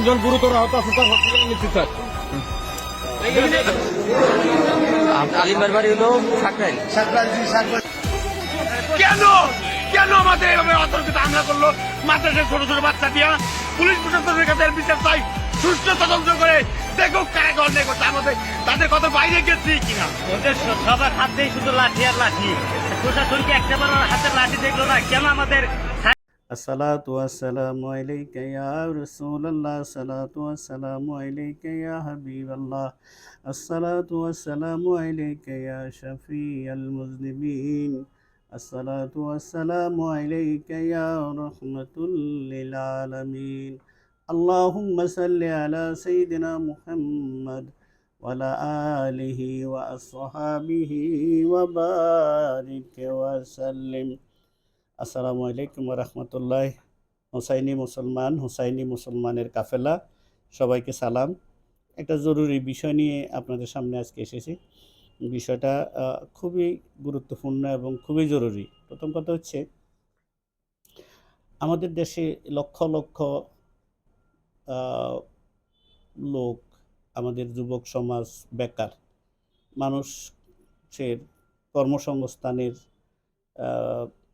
জন গুরুতর আহত আছে, তার হসপিটালে নিচ্ছে স্যার। আলিমের বাড়ি হলো সাকরাইল। কেন কেন আমাদের এভাবে অতর্কিত হামলা করলো? মাদ্রাসার ছোট ছোট বাচ্চা দিয়া পুলিশ প্রশাসনের কাছে বিচার চাই, সুষ্ঠু তদন্ত করে দেখুক কারা অন্যায় করছে, আমাদের তাদের কত বাইরে গেছি কিনা। ওদের সবার হাতেই শুধু লাঠি আর লাঠি, প্রশাসনকে একটা বার হাতের লাঠি দেখলো না কেন? আমাদের الصلاة والسلام عليك يا رسول الله الصلاة والسلام عليك يا حبيب الله الصلاة والسلام عليك يا شفيع المذنبين الصلاة والسلام عليك يا رحمة للعالمين اللهم صل على سيدنا محمد وعلى آله وأصحابه وبارك وسلم আসসালামু আলাইকুম রহমতুল্লাহ। হুসাইনি মুসলমানের কাফেলা, সবাইকে সালাম। একটা জরুরি বিষয় নিয়ে আপনাদের সামনে আজকে এসেছি। বিষয়টা খুবই গুরুত্বপূর্ণ এবং খুবই জরুরি। প্রথম কথা হচ্ছে, আমাদের দেশে লক্ষ লক্ষ লোক, আমাদের যুবক সমাজ বেকার, মানুষের কর্মসংস্থানের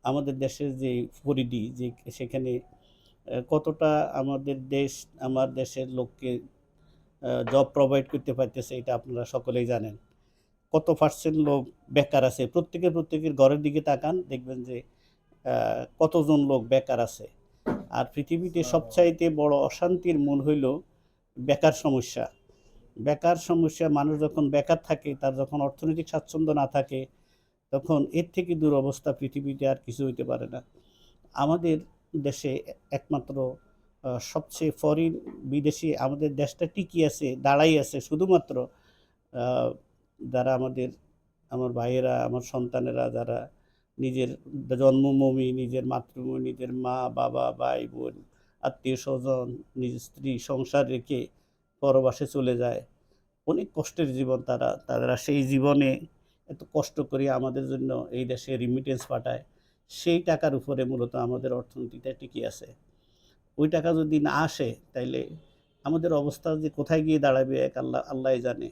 আমাদের দেশের যে পরিধি, যে সেখানে কতটা আমার দেশের লোককে জব প্রোভাইড করতে পারতেছে, এটা আপনারা সকলেই জানেন। কত পার্সেন্ট লোক বেকার আছে, প্রত্যেকের ঘরের দিকে তাকান, দেখবেন যে কতজন লোক বেকার আছে। আর পৃথিবীতে সবচাইতে বড় অশান্তির মূল হইল বেকার সমস্যা। মানুষ যখন বেকার থাকে, তার যখন অর্থনৈতিক স্বাচ্ছন্দ্য না থাকে, তখন এর থেকে দুরবস্থা পৃথিবীতে আর কিছু হইতে পারে না। আমাদের দেশে একমাত্র সবচেয়ে ফরেন বিদেশি আমাদের দেশটা টিকি আছে, দাঁড়াই আছে শুধুমাত্র যারা আমার ভাইয়েরা, আমার সন্তানেরা, যারা নিজের জন্মভূমি, নিজের মাতৃভূমি, নিজের মা বাবা, ভাই বোন, আত্মীয় স্বজন, নিজের স্ত্রী, সংসার রেখে পরবাসে চলে যায়। অনেক কষ্টের জীবন তারা সেই জীবনে এত কষ্ট করে আমাদের জন্য এই দেশে রিমিটেন্স পাঠায়। সেই টাকার উপরে মূলত আমাদের অর্থনীতিটা টিকে আছে। ওই টাকা যদি না আসে, তাইলে আমাদের অবস্থা যে কোথায় গিয়ে দাঁড়াবে এক আল্লাহ জানে।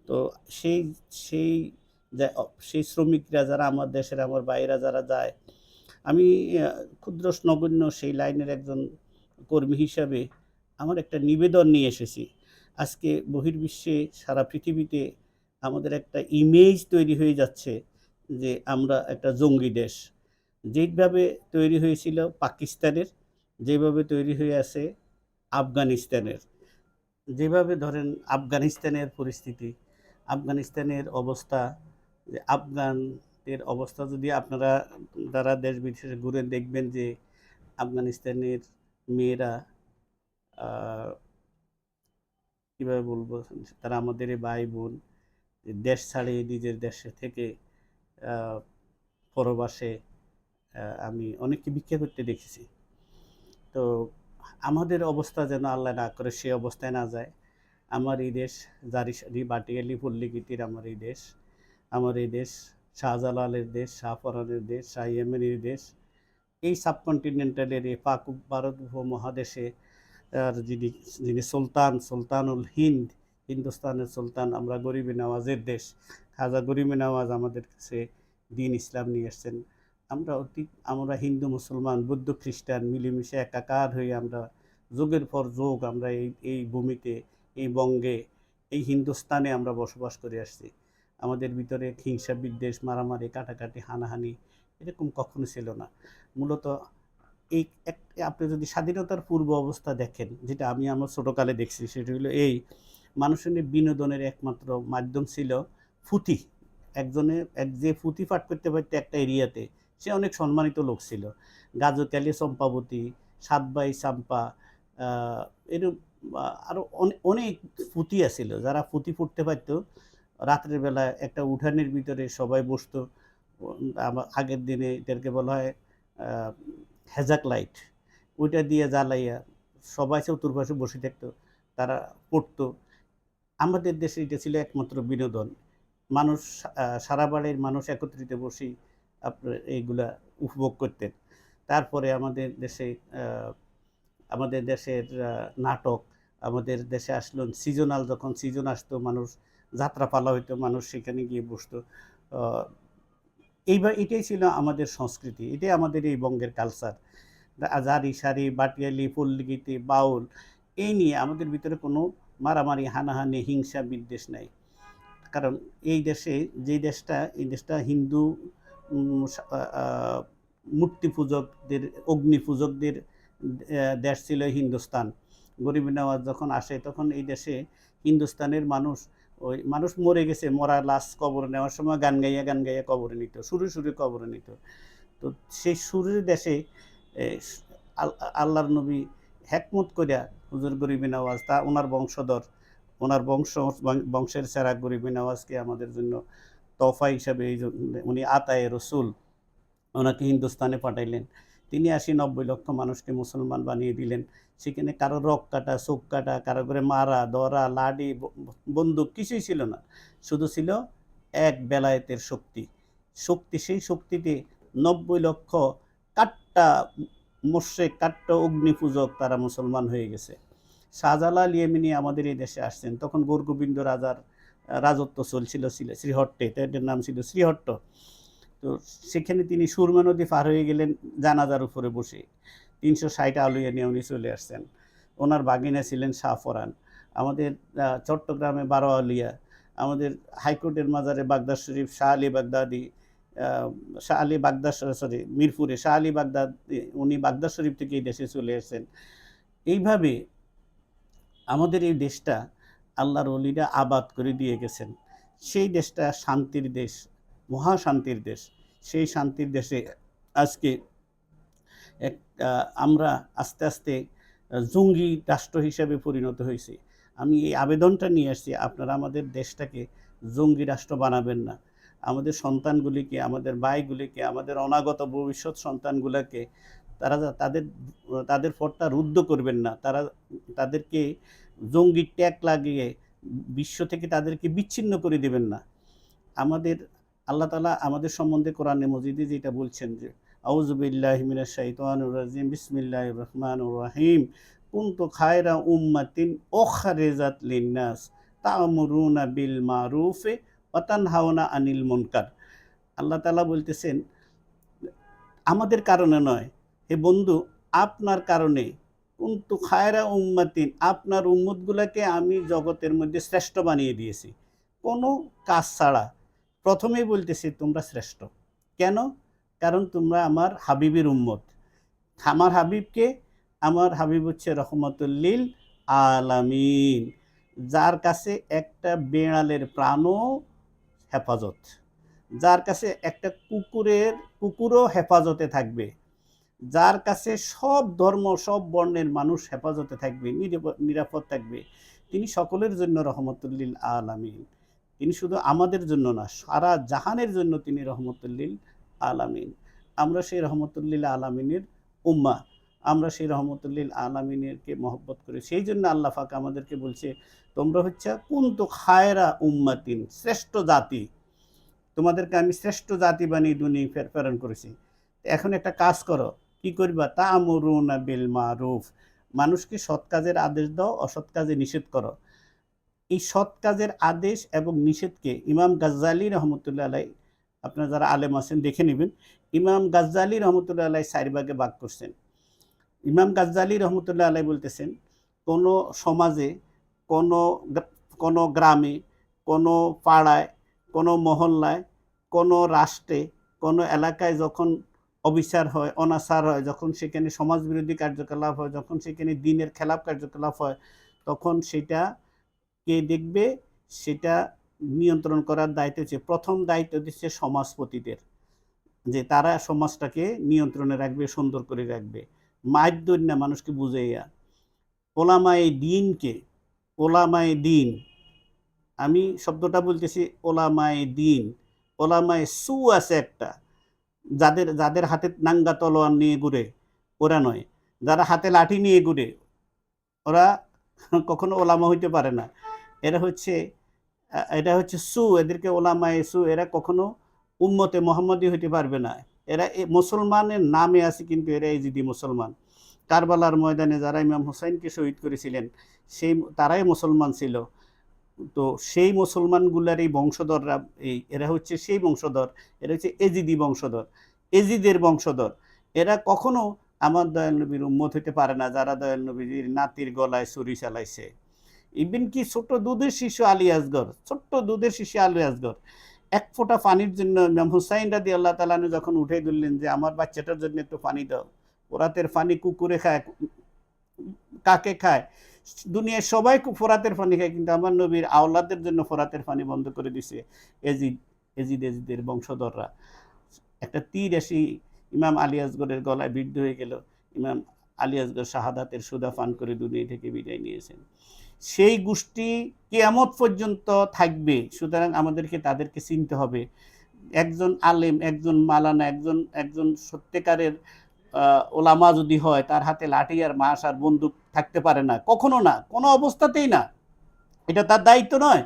তো সেই শ্রমিকরা যারা আমার দেশের, আমার বাইরা যারা যায়, আমি ক্ষুদ্র নগণ্য সেই লাইনের একজন কর্মী হিসাবে আমার একটা নিবেদন নিয়ে এসেছি। আজকে বহির্বিশ্বে, সারা পৃথিবীতে আমাদের একটা ইমেজ তৈরি হয়ে যাচ্ছে যে আমরা একটা জঙ্গি দেশ। যেভাবে তৈরি হয়েছিল পাকিস্তানের, যেভাবে তৈরি হয়ে আছে আফগানিস্তানের, যেভাবে ধরেন আফগানিস্তানের পরিস্থিতি, আফগানিস্তানের অবস্থা, যে আফগানের অবস্থা যদি আপনারা যারা দেশ বিদেশে ঘুরে দেখবেন যে আফগানিস্তানের মেয়েরা কীভাবে বলবো, তারা আমাদের ভাই বোন দেশ ছাড়িয়ে নিজের দেশে থেকে পরবাসে আমি অনেককে ভিক্ষা করতে দেখেছি। তো আমাদের অবস্থা যেন আল্লাহ না করে সে অবস্থায় না যায়। আমার এই দেশ জারি বাটিয়ালি পল্লীগীতির আমার এই দেশ শাহজালালের দেশ, শাহপরানের দেশ, শাহ ইয়েমেনের দেশ। এই সাবকন্টিনেন্টালের এই পাক ভারত উপমহাদেশে যিনি সুলতানুল হিন্দুস্তানের সুলতান, আমরা গরিবে নওয়াজের দেশ। খাজা গরিবে নওয়াজ আমাদের কাছে দিন ইসলাম নিয়ে এসছেন। আমরা হিন্দু মুসলমান বৌদ্ধ খ্রিস্টান মিলেমিশে একাকার হয়ে আমরা যুগের পর যুগ আমরা এই ভূমিতে, এই বঙ্গে, এই হিন্দুস্তানে আমরা বসবাস করে আসছি। আমাদের ভিতরে হিংসা বিদ্বেষ, মারামারি, কাটাকাটি, হানাহানি এরকম কখনো ছিল না। মূলত আপনি যদি স্বাধীনতার পূর্ব অবস্থা দেখেন, যেটা আমি আমার ছোটোকালে দেখছি, সেটা হলো এই মানুষের বিনোদনের একমাত্র মাধ্যম ছিল ফুতি। যে ফুতি পাঠ করতে পারতো একটা এরিয়াতে, সে অনেক সম্মানিত লোক ছিল। গাজকালি, চম্পাবতী, সাতবাই, চাম্পা, এরকম আরও অনেক ফুতি আছিল। যারা ফুতি ফুটতে পারতো, রাত্রের বেলা একটা উঠানের ভিতরে সবাই বসতো। আগের দিনে এটাকে বলা হয় হেজাক লাইট, ওইটা দিয়ে জ্বালাইয়া সবাই চতুর্পাশে বসে থাকতো, তারা পড়তো। আমাদের দেশে এটা ছিল একমাত্র বিনোদন। সারা বাড়ির মানুষ একত্রিত বসেই আপনার এইগুলা উপভোগ করতেন। তারপরে আমাদের দেশের নাটক, আমাদের দেশে আসলো সিজনাল, যখন সিজন আসতো মানুষ যাত্রাপালা হইতো, মানুষ সেখানে গিয়ে বসতো। এটাই ছিল আমাদের সংস্কৃতি, এটাই আমাদের এই বঙ্গের কালচার। আজারি সারি বাটিয়ালি পল্লীগীতি বাউল এই নিয়ে আমাদের ভিতরে কোনো মারামারি হানাহানি হিংসা বিদ্বেষ নাই। কারণ এই দেশটা হিন্দু মূর্তি পূজকদের, অগ্নি পূজকদের দেশ ছিল হিন্দুস্তান। গরিব নওয়াজ যখন আসে তখন এই দেশে হিন্দুস্তানের মানুষ মরে গেছে, মরা লাশ কবর নেওয়ার সময় গান গাইয়া কবরে নিত, সুরে কবরে নিত। তো সেই সুরের দেশে আল্লাহর নবী হেকমত করিয়া হুজুর গরিব নওয়াজ, তা ওনার বংশধর, ওনার বংশের সেরা গরিব নওয়াজকে আমাদের জন্য তোহফা হিসাবে উনি আতায়ে রসুল, ওনাকে হিন্দুস্তানে পাঠাইলেন। তিনি 80-90 লক্ষ মানুষকে মুসলমান বানিয়ে দিলেন। সেখানে কারো রক কাটা, চোখ কাটা, কারো করে মারা ধরা, লাডি বন্দুক কিছুই ছিল না, শুধু ছিল এক বেলায়েতের শক্তি। সেই শক্তিতে 90 লক্ষ কাট্টা মোশরেক, কাট্টা অগ্নিপূজক তারা মুসলমান হয়ে গেছে। শাহজালাল ইয়েমেনি আমাদের এই দেশে আসছেন, তখন গোরগোবিন্দ রাজার রাজত্ব চলছিল শ্রীহট্টে, তাদের নাম ছিল শ্রীহট্ট। তো সেখানে তিনি সুরমা নদী পার হয়ে গেলেন জানাজার উপরে বসে, 360 আলুয়া নিয়ে উনি চলে আসছেন। ওনার বাগিনা ছিলেন শাহফরান। আমাদের চট্টগ্রামে 12 আলিয়া, আমাদের হাইকোর্টের মাজারে বাগদাদ শরীফ, শাহ আলী বাগদাদি, মিরপুরে শাহ আলী বাগদাদি, উনি বাগদাদ শরীফ থেকে এই দেশে চলে এসেছেন। এইভাবে আমাদের এই দেশটা আল্লাহর ওলিরা আবাদ করে দিয়ে গেছেন। সেই দেশটা শান্তির দেশ, মহাশান্তির দেশ। সেই শান্তির দেশে আজকে আমরা আস্তে আস্তে জঙ্গি রাষ্ট্র হিসাবে পরিণত হয়েছি। আমি এই আবেদনটা নিয়ে আসছি, আপনারা আমাদের দেশটাকে জঙ্গি রাষ্ট্র বানাবেন না। আমাদের সন্তানগুলিকে, আমাদের ভাইগুলিকে, আমাদের অনাগত ভবিষ্যৎ সন্তানগুলোকে তাদের পথটা রুদ্ধ করবেন না। তাদেরকে জঙ্গি ট্যাগ লাগিয়ে বিশ্ব থেকে তাদেরকে বিচ্ছিন্ন করে দেবেন না। আল্লাহ তাআলা আমাদের সম্বন্ধে কোরআনে মজিদে যেটা বলছেন যে আউযু বিল্লাহি মিনাশ শাইতানির রাজিম বিসমিল্লাহির রহমানির রহিম কুনতু খায়রা উম্মাতিন উখরিজাত লিন-নাস তা'মুরুনা বিল মারুফি ওয়া তানহাউনা আনিল মুনকার। আল্লাহ তাআলা বলতেছেন আমাদের কারণে নয়, হে বন্ধু আপনার কারণে, কুনতু খায়রা উম্মাতিন, আপনার উম্মতগুলোকে আমি জগতের মধ্যে শ্রেষ্ঠ বানিয়ে দিয়েছি কোনো কাজ ছাড়া। প্রথমেই বলতেছি তোমরা শ্রেষ্ঠ। কেন? কারণ তোমরা আমার হাবিবের উম্মত। আমার হাবিবকে, আমার হাবিব হচ্ছে রহমতুল লিল আলামিন, যার কাছে একটা বেড়ালের প্রাণও হেফাজত, যার কাছে একটা কুকুরও হেফাজতে থাকবে, যার কাছে সব ধর্ম সব বর্ণের মানুষ হেফাজতে থাকবে, নিরাপদ থাকবে। তিনি সকলের জন্য রহমতুল লিল আলামিন। তিনি শুধু আমাদের জন্য না, সারা জাহানের জন্য তিনি রহমতুল লিল আলামিন। আমরা সেই রহমতুল লিল আলামিনের উম্মাহ, আমরা সেই রহমতুল লিল আলামিনেরকে মহব্বত করি। সেই জন্য আল্লাহ পাক আমাদেরকে বলছে তোমরা হচ্ছে কুনতু খায়রা উম্মাতিন, শ্রেষ্ঠ জাতি। তোমাদেরকে আমি শ্রেষ্ঠ জাতি বানিয়ে দুনিয়ায় প্রেরণ করেছি। এখন একটা কাজ করো, কি করবা? তা'মুরুনা বিল মারুফ, মানুষকে সৎ কাজের আদেশ দাও, অসৎ কাজে নিষেধ করো। এই সৎ কাজের আদেশ এবং নিষেধকে ইমাম গাজ্জালি রহমতুল্লাহ আলাই, আপনারা যারা আলেম আছেন দেখে নেবেন, ইমাম গাজ্জালি রহমতুল্লাহ আলাই 4 ভাগে ভাগ করছেন। ইমাম গাজ্জালি রহমতুল্লাহ আলাই বলতেছেন কোনো সমাজে, কোনো গ্রামে, কোনো পাড়ায়, কোনো মহল্লায়, কোনো রাষ্ট্রে, কোনো এলাকায় যখন অবিচার হয়, অনাচার হয়, যখন সেখানে সমাজবিরোধী কার্যকলাপ হয়, যখন সেখানে দ্বীনের খেলাফ কার্যকলাপ হয়, তখন সেটা কে দেখবে? সেটা নিয়ন্ত্রণ করার দায়িত্ব হচ্ছে, প্রথম দায়িত্ব দিচ্ছে সমাজপতিদের, যে তারা সমাজটাকে নিয়ন্ত্রণে রাখবে, সুন্দর করে রাখবে, মাইদ্যর না মানুষকে বুঝাইয়া। ওলামায়ে দ্বীনকে, ওলামায়ে দ্বীন, আমি শব্দটা বলতেছি ওলামায়ে দ্বীন, ওলামায়ে সু আছে একটা, যাদের হাতে নাঙ্গা তলোয়ার নিয়ে ঘুরে, ওরা নয়। যারা হাতে লাঠি নিয়ে ঘুরে ওরা কখনো ওলামা হইতে পারে না। এটা হচ্ছে সু, এদেরকে ওলামায়ে সু, এরা কখনো উম্মতে মোহাম্মদী হইতে পারবে না। এরা মুসলমানের নামে আছে, কিন্তু এরা এজিদি মুসলমান। কারবালার ময়দানে যারা ইমাম হুসাইনকে শহীদ করেছিলেন তারাই মুসলমান ছিল। তো সেই মুসলমানগুলার এই বংশধররা এরা হচ্ছে সেই বংশধর, এরা হচ্ছে এজিদি বংশধর, এজিদের বংশধর। এরা কখনো আমার দয়াল নবীর উম্মত হইতে পারে না, যারা দয়াল নবীর নাতির গলায় ছুরি চালাইছে। ইভেন কি ছোট্ট দুধের শিশু আলী আসগর, ছোট্ট দুধের শিশু আলী আসগর এক ফোঁটা পানির জন্য ইমাম হুসাইন রাদিয়াল্লাহু তাআলা আনহু যখন উঠে দিলেন যে আমার বাচ্চাটার জন্য একটু পানি দাও, ফোরাতের পানি কুকুরে খায়, কাকে খায়, দুনিয়ায় সবাই ফোরাতের পানি খায়, কিন্তু আমার নবীর আওলাদের জন্য ফোরাতের পানি বন্ধ করে দিছে এজিদের বংশধররা। একটা তীর এসে ইমাম আলী আসগরের গলায় বিদ্ধ হয়ে গেল, ইমাম আলী আসগর শাহাদাতের সুদা পান করে দুনিয়া থেকে বিদায় নিয়েছেন। সেই গোষ্ঠী কিয়ামত পর্যন্ত থাকবে, সুতরাং আমাদেরকে তাদেরকে চিনতে হবে। একজন আলেম, একজন মালানা, একজন সত্যিকারের ওলামা যদি হয়, তার হাতে লাঠি আর মাস আর বন্দুক থাকতে পারে না, কখনো না, কোনো অবস্থাতেই না। এটা তার দায়িত্ব নয়।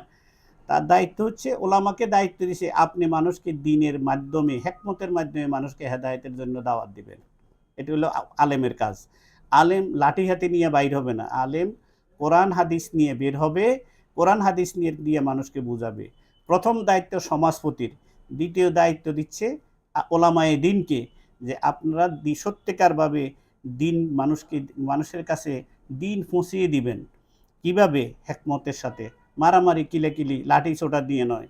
তার দায়িত্ব হচ্ছে, ওলামাকে দায়িত্ব দিয়েছে আপনি মানুষকে দ্বীনের মাধ্যমে, হিকমতের মাধ্যমে মানুষকে হেদায়েতের জন্য দাওয়াত দিবেন। এটা হলো আলেমের কাজ। আলেম লাঠি হাতে নিয়ে বাইর হবে না, আলেম কোরআন হাদিস নিয়ে বের হবে, কোরআন হাদিস নিয়ে দিয়ে মানুষকে বুঝাবে। প্রথম দায়িত্ব সমাজপতির, দ্বিতীয় দায়িত্ব দিচ্ছে ওলামায়ে দ্বীনকে, যে আপনারা সত্যিকারভাবে দ্বীন মানুষের কাছে দ্বীন পৌঁছিয়ে দিবেন। কিভাবে? হিকমতের সাথে, মারামারি কিলাকিলি লাঠি ছোটা দিয়ে নয়।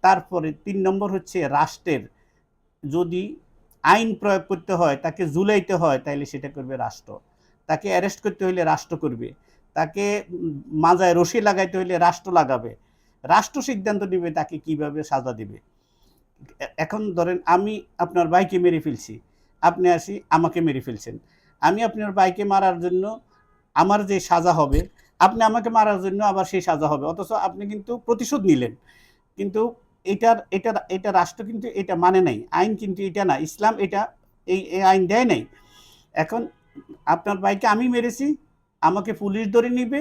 তারপরে 3 নম্বর হচ্ছে রাষ্ট্রের, যদি আইন প্রয়োগ করতে হয়, তাকে জুলাইতে হয়, তাইলে সেটা করবে রাষ্ট্র। তাকে অ্যারেস্ট করতে হইলে রাষ্ট্র করবে, তাকে মাজায় রশি লাগাইতে হইলে রাষ্ট্র লাগাবে, রাষ্ট্র সিদ্ধান্ত নেবে তাকে কিভাবে সাজা দিবে। এখন ধরেন আমি আপনার ভাইকে মেরে ফেলছি, আপনি আমাকে মেরে ফেলছেন, আমি আপনার ভাইকে মারার জন্য আমার যে সাজা হবে, আপনি আমাকে মারার জন্য আবার সেই সাজা হবে, অথচ আপনি কিন্তু প্রতিশোধ নিলেন। কিন্তু এটা রাষ্ট্র কিন্তু এটা মানে নাই, আইন কিন্তু এটা না, ইসলাম এটা এই আইন দেয় নাই। এখন আপনার ভাইকে আমি মেরেছি, আমাকে পুলিশ ধরে নিবে,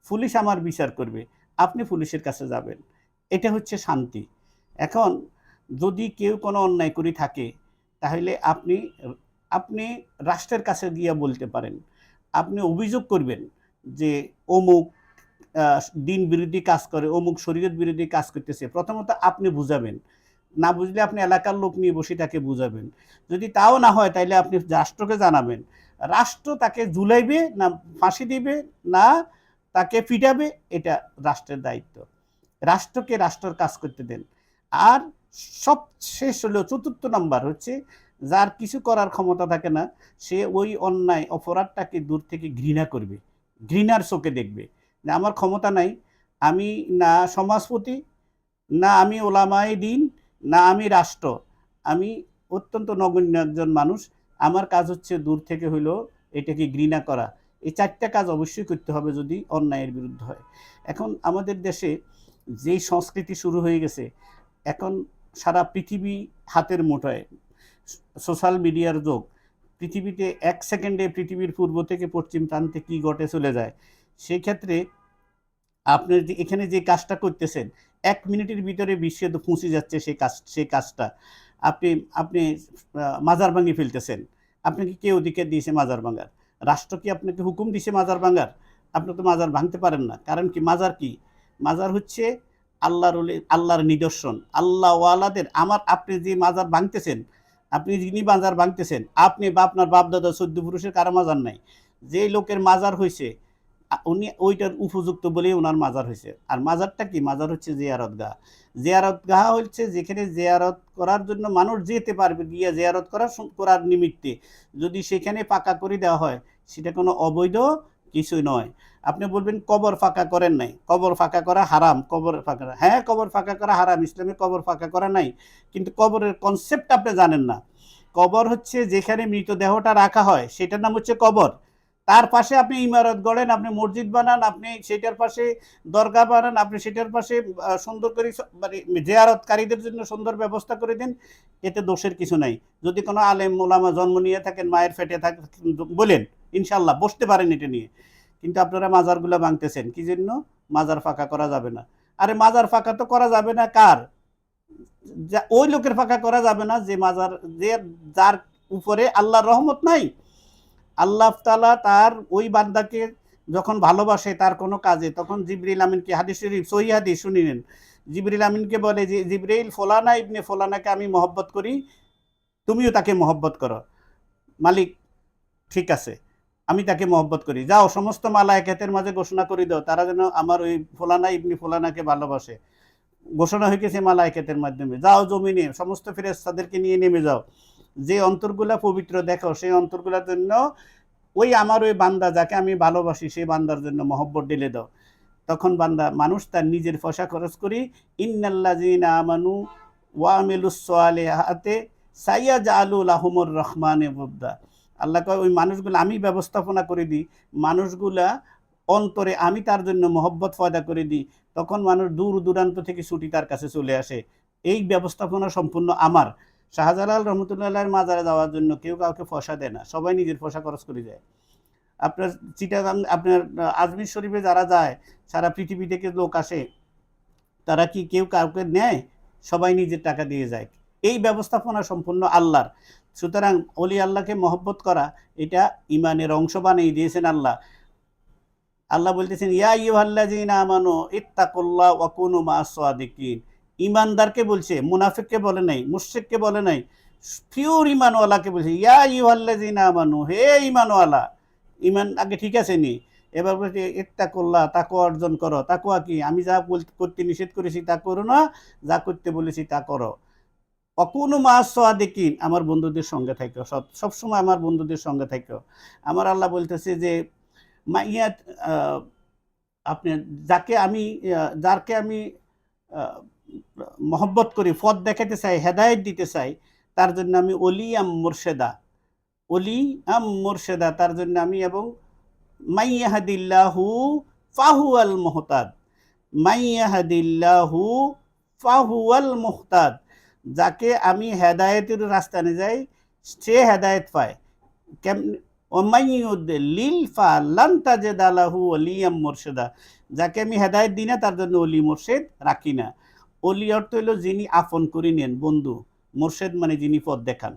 পুলিশ আমার বিচার করবে, আপনি পুলিশের কাছে যাবেন, এটা হচ্ছে শান্তি। এখন যদি কেউ কোনো অন্যায় করে থাকে, তাহলে আপনি রাষ্ট্রের কাছে গিয়ে বলতে পারেন, আপনি অভিযোগ করবেন যে অমুক দিন বিরোধী কাজ করে, অমুক শরীয়ত বিরোধী কাজ করতেছে। প্রথমত আপনি বুঝাবেন, না বুঝলে আপনি এলাকার লোক নিয়ে বসে তাকে বুঝাবেন। যদি তাও না হয়, তাহলে আপনি রাষ্ট্রকে জানাবেন, রাষ্ট্র তাকে ঝুলাইবে না ফাঁসি দিবে না তাকে পিটাবে, এটা রাষ্ট্রের দায়িত্ব। রাষ্ট্রকে রাষ্ট্রের কাজ করতে দেন। আর সবশেষ হলো 4র্থ নাম্বার হচ্ছে, যার কিছু করার ক্ষমতা থাকে না, সে ওই অন্যায় অপরাধটাকে দূর থেকে ঘৃণা করবে, ঘৃণার চোখে দেখবে যে আমার ক্ষমতা নাই, আমি না সমাজপতি, না আমি ওলামায়ে দ্বীন, না আমি রাষ্ট্র, আমি অত্যন্ত নগণ্য একজন মানুষ, আমার কাজ হচ্ছে দূর থেকে হইলো এটাকে ঘৃণা করা। এই 4টা কাজ অবশ্যই করতে হবে যদি অন্যায়ের বিরুদ্ধে হয়। এখন আমাদের দেশে যেই সংস্কৃতি শুরু হয়ে গেছে, এখন সারা পৃথিবী হাতের মুঠোয়, সোশ্যাল মিডিয়ার যুগ, পৃথিবীতে 1 সেকেন্ডে পৃথিবীর পূর্ব থেকে পশ্চিম প্রান্তে কী ঘটে চলে যায়। সেই ক্ষেত্রে আপনার এখানে যে কাজটা করতেছেন, 1 মিনিটের ভিতরে বিশ্বে তো পৌঁছে যাচ্ছে সেই কাজটা। আপনি মাজার ভাঙিয়ে ফেলতেছেন, আপনাকে কে অধিকার দিয়েছে মাজার ভাঙার? রাষ্ট্র কি আপনাকে হুকুম দিয়েছে মাজার ভাঙার? আপনি তো মাজার ভাঙতে পারেন না। কারণ কি? মাজার কি? মাজার হচ্ছে আল্লাহর নিদর্শন, আল্লাহ ওয়ালাদের। আপনি যে মাজার ভাঙতেছেন, আপনি যিনি মাজার ভাঙতেছেন, আপনি বা আপনার বাপ দাদা 14 পুরুষের কারো মাজার নাই। যে লোকের মাজার হয়েছে উনি ওইটার উপযুক্ত বলেই ওনার মাজার হয়েছে। আর মাজারটা কি? মাজার হচ্ছে জিয়ারতগাহ। জিয়ারতগাহ হচ্ছে যেখানে জিয়ারত করার জন্য মানুষ যেতে পারবে, গিয়ে জিয়ারত করার নিমিত্তে। যদি সেখানে পাকা করে দেওয়া হয়, সেটা কোনো অবৈধ কিছুই নয়। আপনি বলবেন কবর ফাঁকা করেন নাই, কবর ফাঁকা করা হারাম। হ্যাঁ, কবর ফাঁকা করা হারাম, ইসলামে কবর ফাঁকা করা নাই, কিন্তু কবরের কনসেপ্ট আপনি জানেন না। কবর হচ্ছে যেখানে মৃতদেহটা রাখা হয়, সেটার নাম হচ্ছে কবর। তার পাশে আপনি ইমারত গড়েন, আপনি মসজিদ বানান, আপনি সেটার পাশে দরগা বানান, আপনি সেটার পাশে সুন্দর করে মানে জিয়ারতকারীদের জন্য সুন্দর ব্যবস্থা করে দিন, এতে দোষের কিছু নাই। যদি কোনো আলেম ওলামা জন্ম নিয়ে থাকেন, মায়ের পেটে থাকেন, বলেন ইনশাল্লাহ বসতে পারেন এটা নিয়ে। কিন্তু আপনারা মাজারগুলো ভাঙতেছেন কি জন্য? মাজার ফাঁকা করা যাবে না। আরে মাজার ফাঁকা তো করা যাবে না কার? ওই লোকের ফাঁকা করা যাবে না যে মাজার, যে যার উপরে আল্লাহর রহমত নাই। আল্লাহ তাআলা তার ওই বান্দাকে যখন ভালোবাসে তার কোনো কাজে, তখন জিবরিল আমিনকে, হাদিস শরীফ সহিহ হাদিস শুনিলেন, জিবরিল আমিনকে বলে যে জিবরাইল ফলানা ইবনে ফলানাকে আমি মহব্বত করি, তুমিও তাকে মহব্বত করো। মালিক ঠিক আছে, আমি তাকে মহব্বত করি, যাও সমস্ত মালায়েকাতের মাঝে ঘোষণা করে দাও তারা যেন আমার ওই ফলানা ইবনে ফলানাকে ভালোবাসে। ঘোষণা হয়ে গেছে মালায়েকাতের মাধ্যমে, যাও জমিনে সমস্ত ফেরেশতাদেরকে নিয়ে নেমে যাও, যে অন্তরগুলা পবিত্র দেখো সেই অন্তরগুলোর জন্য ওই আমার ওই বান্দা যাকে আমি ভালোবাসি সেই বান্দার জন্য মহব্বত ঢেলে দাও। তখন বান্দা মানুষ তার নিজের পয়সা খরচ করি, ইন্নাল্লাযীনা আমানু ওয়া আমিলুস সালিহাতে সাইয়াজআলু লাহুমুর রহমানে বুদ্দা। আল্লাহ কয় ওই মানুষগুলো আমি ব্যবস্থাপনা করে দিই, মানুষগুলা অন্তরে আমি তার জন্য মহব্বত পয়দা করে দিই, তখন মানুষ দূর দূরান্ত থেকে ছুটি তার কাছে চলে আসে। এই ব্যবস্থাপনা সম্পূর্ণ আমার। শাহজালাল রহমতুল্লাহের মাজারে যাওয়ার জন্য কেউ কাউকে পয়সা দেয় না, সবাই নিজের পয়সা খরচ করে যায়। আপনার চিটাগাং, আপনার আজমির শরীফে যারা যায়, সারা পৃথিবী থেকে লোক আসে, তারা কি কেউ কাউকে নেয়? সবাই নিজের টাকা দিয়ে যায়। এই ব্যবস্থাপনা সম্পূর্ণ আল্লাহর। সুতরাং ওলি আল্লাহকে মহব্বত করা এটা ইমানের অংশ বানিয়ে দিয়েছেন আল্লাহ। আল্লাহ বলতেছেন ইয়া আইয়ুহাল্লাযীনা আমানু ইত্তাকুল্লাহ ওয়া কুনু মা'আস সাদিকিন। ইমানদারকে বলছে, মুনাফিককে বলে নাই, মুশরিককে বলে নাই, পিওর ইমানওয়ালাকে বলছে ইয়া আইয়ুহাল্লাযীনা আমানু, হে ইমানওয়ালা। ইমান আগে ঠিক আছে নি, এবার বলছে ইত্তাকুল্লাহ, তাকওয়া অর্জন করো। তাকওয়া কি? আমি যা করতে নিষেধ করেছি তা করো না, যা করতে বলেছি তা করো। অকুনু মা'আস সাদিকিন, আমার বন্ধুদের সঙ্গে থাকো, সবসময় আমার বন্ধুদের সঙ্গে থাকো। আমার আল্লাহ বলতেছে যে মাইয়াত, আপনি যাকে আমি মহব্বত করি, পথ দেখাতে চাই, হেদায়েত দিতে চাই, তার জন্য আমি অলি আম মুর্শেদা, তার জন্য আমি, এবং মাইয়াহাদিল্লাহু ফাহুয়াল মুহতাদ, মাইয়াহাদিল্লাহু ফাহুয়াল মুহতাদ, যাকে আমি হেদায়েতের রাস্তা নিয়ে যাই সে হেদায়েত পায়। কেমন? ওমাইয়ুদ্দিল ফালান তাজিদা লাহু ওলিয়াম মুরশিদা, যাকে আমি হেদায়েত দিই না তার জন্য অলি মুর্শেদ রাখি না। অলি অর্থ হলো যিনি আপন করে নেন, বন্ধু। মুর্শেদ মানে যিনি পথ দেখান।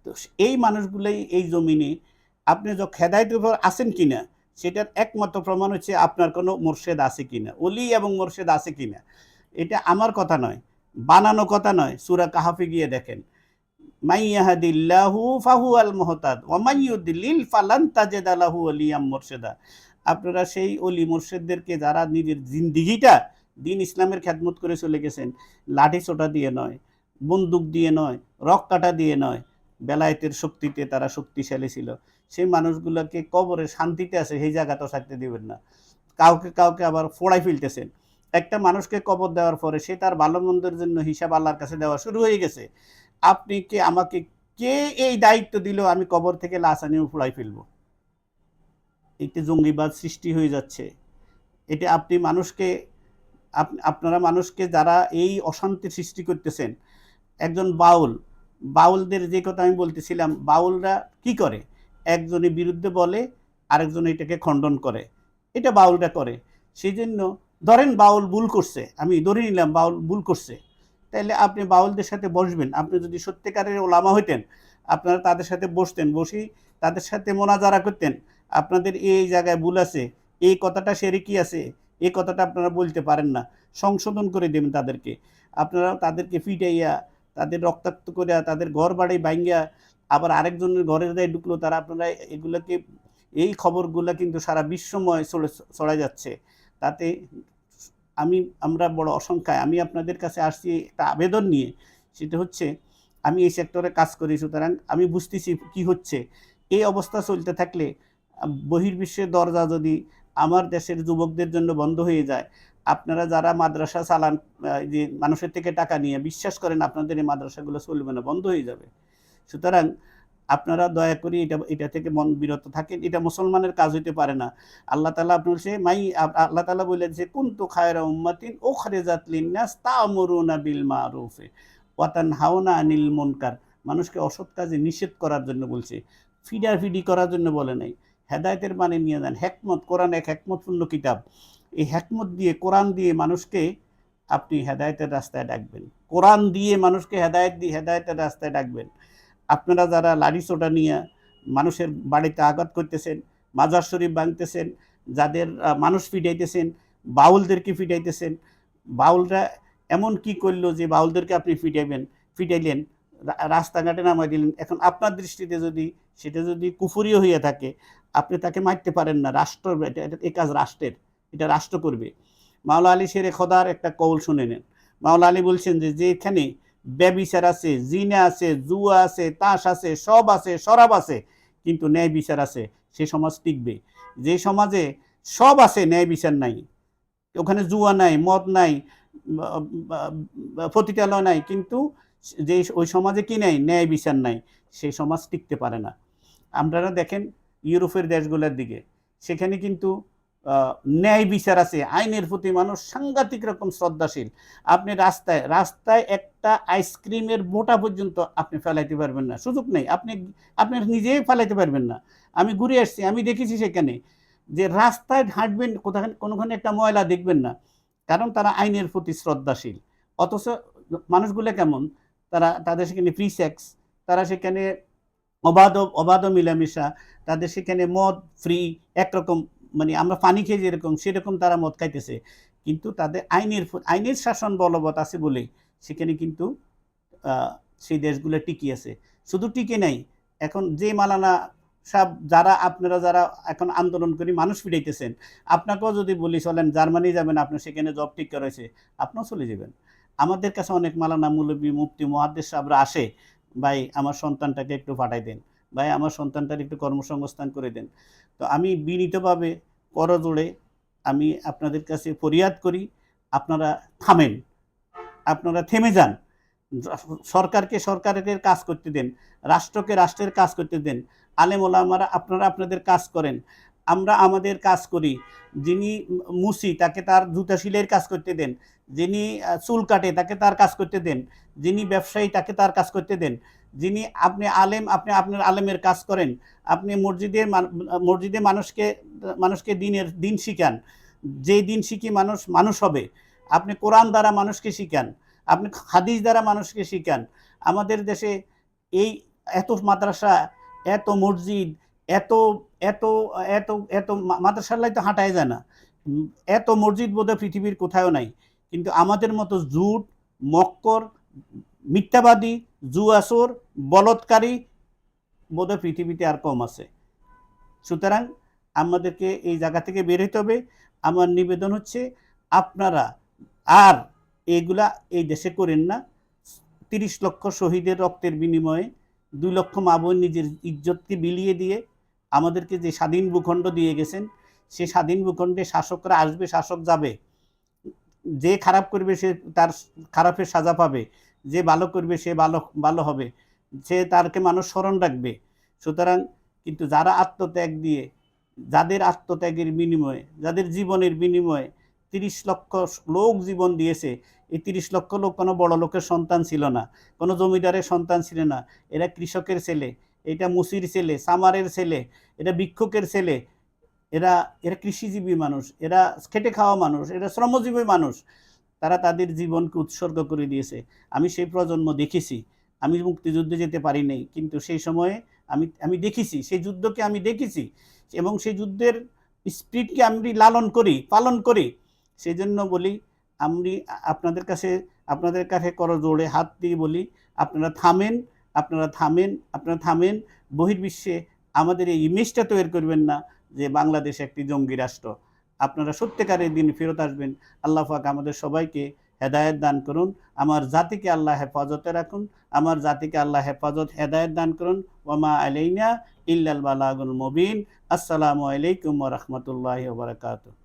তো এই মানুষগুলোই এই জমিনে আপনি যখন হেদায়েতের উপর আছেন কিনা সেটার একমাত্র প্রমাণ হচ্ছে আপনার কোনো মুর্শেদ আছে কিনা, অলি এবং মুর্শেদ আছে কিনা। এটা আমার কথা নয়, বানানো কথা নয়, সূরা কাহাফে গিয়ে দেখেন, মাইয়াহাদিল্লাহু ফাহুয়াল মুহতাদ ওয়া মাইয়ুদ্লিল ফালান তাজিদা লাহু ওলিয়াম মুরশিদা। আপনারা সেই অলি মুর্শিদদেরকে যারা নিজের জিন্দিগিটা দিন ইসলামের খেদমত করে চলে গেছেন, লাঠি ছোটা দিয়ে নয়, বন্দুক দিয়ে নয়, রক কাটা দিয়ে নয়, বেলায়েতের শক্তিতে তারা শক্তিশালী ছিল, সেই মানুষগুলোকে কবরে শান্তিতে আছে সেই জায়গাটাও থাকতে দিবেন না। কাউকে আবার ফোড়াই ফেলতেছেন। একটা মানুষকে কবর দেওয়ার পরে সে তার ভালো মন্দের জন্য হিসাব আল্লাহর কাছে দেওয়া শুরু হয়ে গেছে। আপনি আমাকে কে এই দায়িত্ব দিল আমি কবর থেকে লাশ আনিয়ে ফুড়াই ফেলবো? এতে জঙ্গিবাদ সৃষ্টি হয়ে যাচ্ছে। এটা আপনারা মানুষকে যারা এই অশান্তির সৃষ্টি করতেছেন, একজন বাউলদের যে কথা আমি বলতেছিলাম, বাউলরা কি করে? একজনের বিরুদ্ধে বলে, আরেকজন এটাকে খণ্ডন করে, এটা বাউলরা করে। সেই জন্য ধরেন বাউল ভুল করছে, আমি ধরে নিলাম বাউল ভুল করছে, তাইলে আপনি বাউলদের সাথে বসবেন। আপনি যদি সত্যিকারের ওলামা হইতেন, আপনারা তাদের সাথে বসতেন, বসি তাদের সাথে মোনাজারা করতেন, আপনাদের এই জায়গায় ভুল আছে, এই কথাটা শিরকি আছে, এই কথাটা আপনারা বলতে পারেন না, সংশোধন করে দেবেন তাদেরকে। আপনারা তাদেরকে পিটাইয়া, তাদের রক্তাক্ত করিয়া, তাদের ঘর বাড়ি ভাঙ্গিয়া আবার আরেকজনের ঘরের গায়ে ঢুকলো, তারা আপনারা এগুলোকে, এই খবরগুলো কিন্তু সারা বিশ্বময় ছড়াই যাচ্ছে। তাতে আমরা বড় অসংখ্যায়, আমি আপনাদের কাছে আসছি একটা আবেদন নিয়ে। সেটা হচ্ছে আমি এই সেক্টরে কাজ করি, সুতরাং আমি বুঝতেছি কি হচ্ছে। এই অবস্থা চলতে থাকলে বহির্বিশ্বের দরজা যদি আমার দেশের যুবকদের জন্য বন্ধ হয়ে যায়, আপনারা যারা মাদ্রাসা চালান, যে মানুষের থেকে টাকা নিয়ে, বিশ্বাস করেন আপনাদের এই মাদ্রাসাগুলো চলবে না, বন্ধ হয়ে যাবে। সুতরাং আপনারা দয়া করে এটা থেকে মন বিরত থাকেন। এটা মুসলমানের কাজ হইতে পারে না। আল্লাহ তাআলা আল্লাহ তাআলা বলেছে কুনতু খায়রা উম্মাতিন উখরিজাত লিন-নাস তা'মুরুনা বিল মা'রুফি ওয়া তানহাউনা আনিল মুনকার। মানুষকে অসৎ কাজে নিষেধ করার জন্য বলছে, ফিডাফিডি করার জন্য বলে নাই। হেদায়েতের মানে নিয়ে যান। হিকমত, কোরআন এক হিকমতপূর্ণ কিতাব। এই হিকমত দিয়ে, কোরআন দিয়ে মানুষকে আপনি হেদায়েতের রাস্তায় ডাকবেন। কোরআন দিয়ে মানুষকে হেদায়েতের রাস্তায় ডাকবেন। আপনারা যারা লাঠি সোটা নিয়ে মানুষের বাড়িতে আঘাত করতেছেন, মাজার শরীফ ভাঙতেছেন, যাদের মানুষ পিটাইতেছেন, বাউলদেরকে পিটাইতেছেন, বাউলরা এমন কি করলো যে বাউলদেরকে আপনি পিটাইলেন, রাস্তাঘাটে নামাই দিলেন। এখন আপনার দৃষ্টিতে যদি সেটা যদি কুফুরিও হয়ে থাকে, আপনি তাকে মারতে পারেন না। রাষ্ট্র এই কাজ রাষ্ট্রের, এটা রাষ্ট্র করবে। মাওলা আলী শেরে খোদার একটা কৌল শুনে নেন। মাওলা আলী বলছেন যে যেখানে ব্যভিচার আছে, জিনা আছে, জুয়া আছে, তাস আছে, সব আছে, শরাব আছে, কিন্তু ন্যায় বিচার আছে, সে সমাজ টিকবে। যে সমাজে সব আছে, ন্যায় বিচার নাই, ওখানে জুয়া নাই, মদ নাই, পতিতালয় নাই, কিন্তু যে ওই সমাজে কি নাই, ন্যায় বিচার নাই, সেই সমাজ টিকতে পারে না। আপনারা দেখেন ইউরোপের দেশগুলোর দিকে, সেখানে কিন্তু ন্যায় বিচার আছে, আইনের প্রতি মানুষ সাংঘাতিক রকম শ্রদ্ধাশীল। আপনি রাস্তায় একটা আইসক্রিমের বোঁটা পর্যন্ত আপনি ফেলাইতে পারবেন না, সুযোগ নেই, আপনি নিজেই ফেলাইতে পারবেন না। আমি ঘুরে আসছি, আমি দেখেছি সেখানে যে রাস্তায় হাঁটবেন, কোনোখানে একটা ময়লা দেখবেন না, কারণ তারা আইনের প্রতি শ্রদ্ধাশীল। অথচ মানুষগুলো কেমন, তাদের সেখানে ফ্রি সেক্স, তারা সেখানে অবাধ মিলামেশা, তাদের সেখানে মদ ফ্রি, একরকম, মানে আমরা পানি খেয়ে যেরকম সেরকম তারা মদ খাইতেছে, কিন্তু তাদের আইনের শাসন বলবৎ আছে বলেই সেখানে কিন্তু সেই দেশগুলো টিকে আছে। শুধু টিকে নাই, এখন যে মালানা সব আপনারা যারা এখন আন্দোলন করে মানুষ ফিরাইতেছেন, আপনাকেও যদি বলি চলেন জার্মানি যাবেন, আপনার সেখানে জব ঠিক করেছে, আপনিও চলে যাবেন। আমাদের কাছে অনেক মালানা, মৌলবী, মুফতি, মুহাদ্দিস সাহেবরা আসে, ভাই আমার সন্তানটাকে একটু পাঠাই দেন, ভাই আমার সন্তানটার একটু কর্মসংস্থান করে দেন। তো আমি বিনীতভাবে করজোড়ে আমি আপনাদের কাছে ফরিয়াদ করি, আপনারা থামেন, আপনারা থেমে যান। সরকারকে সরকারের কাজ করতে দেন, রাষ্ট্রকে রাষ্ট্রের কাজ করতে দেন। আলেম ওলামারা আপনারা আপনাদের কাজ করেন, আমরা আমাদের কাজ করি। যিনি মুসি তাকে তার জুতা সিলাইয়ের কাজ করতে দেন, যিনি চুল কাটে তাকে তার কাজ করতে দেন, যিনি ব্যবসায়ী তাকে তার কাজ করতে দেন, যিনি আপনি আলেম আপনি আপনার আলেমের কাজ করেন, আপনি মসজিদে মানুষকে দিন শিখান, যে দিন শিখি মানুষ হবে। আপনি কোরআন দ্বারা মানুষকে শিখান, আপনি হাদিস দ্বারা মানুষকে শিখান। আমাদের দেশে এই এত মাদ্রাসা, এত মসজিদ, এত এত এত এত মাদ্রাসাল্লাই তো হাঁটায় যায় না, এত মসজিদ বোধহয় পৃথিবীর কোথাও নাই, কিন্তু আমাদের মতো জুট, মক্কর, মিথ্যাবাদী, জুয়াসোর, বলৎকারী বোধহয় পৃথিবীতে আর কম আছে। সুতরাং আমাদেরকে এই জায়গা থেকে বের হতে হবে। আমার নিবেদন হচ্ছে আপনারা আর এইগুলা এই দেশে করেন না। 30 লক্ষ শহীদের রক্তের বিনিময়ে 2 লক্ষ মা বোন নিজের ইজ্জতকে বিলিয়ে দিয়ে আমাদেরকে যে স্বাধীন ভূখণ্ড দিয়ে গেছেন, সে স্বাধীন ভূখণ্ডে শাসকরা আসবে, শাসক যাবে। যে খারাপ করবে সে তার খারাপের সাজা পাবে, যে ভালো করবে সে ভালো হবে, সে তারকে মানুষ স্মরণ রাখবে। সুতরাং কিন্তু যারা আত্মত্যাগ দিয়ে, যাদের আত্মত্যাগের বিনিময়ে, যাদের জীবনের বিনিময়ে 30 লক্ষ লোক জীবন দিয়েছে, এই 30 লক্ষ লোক কোনো বড় লোকের সন্তান ছিল না, কোনো জমিদারের সন্তান ছিল না, এরা কৃষকের ছেলে, এটা মুসির ছেলে, সামারের ছেলে, এটা ভিক্ষুকের ছেলে, এরা কৃষিজীবী মানুষ, এরা খেটে খাওয়া মানুষ, এরা শ্রমজীবী মানুষ। তারা তাদের জীবনকে উৎসর্গ করে দিয়েছে। আমি সেই প্রজন্ম দেখেছি। আমি মুক্তিযুদ্ধে যেতে পারি নাই, কিন্তু সেই সময়ে আমি দেখেছি, সেই যুদ্ধকে আমি দেখেছি, এবং সেই যুদ্ধের স্পিরিটকে আমি পালন করি। সেই জন্য বলি, আমি আপনাদের কাছে করজোড়ে হাত দিয়ে বলি, আপনারা থামেন। বহির্বিশ্বে আমাদের এই ইমেজটা তৈরি করবেন না যে বাংলাদেশ একটি জঙ্গি রাষ্ট্র। আপনারা সত্যিকারের দিন ফেরত আসবেন। আল্লাহ পাক আমাদের সবাইকে হেদায়েত দান করুন। আমার জাতিকে আল্লাহ হেফাজতে রাখুন। আমার জাতিকে আল্লাহ হেদায়েত দান করুন। ওয়ামা আলাইনা ইল্লাল বালাগুল মুবিন। আসসালামু আলাইকুম ওয়া রাহমাতুল্লাহি ওয়া বারাকাতুহু।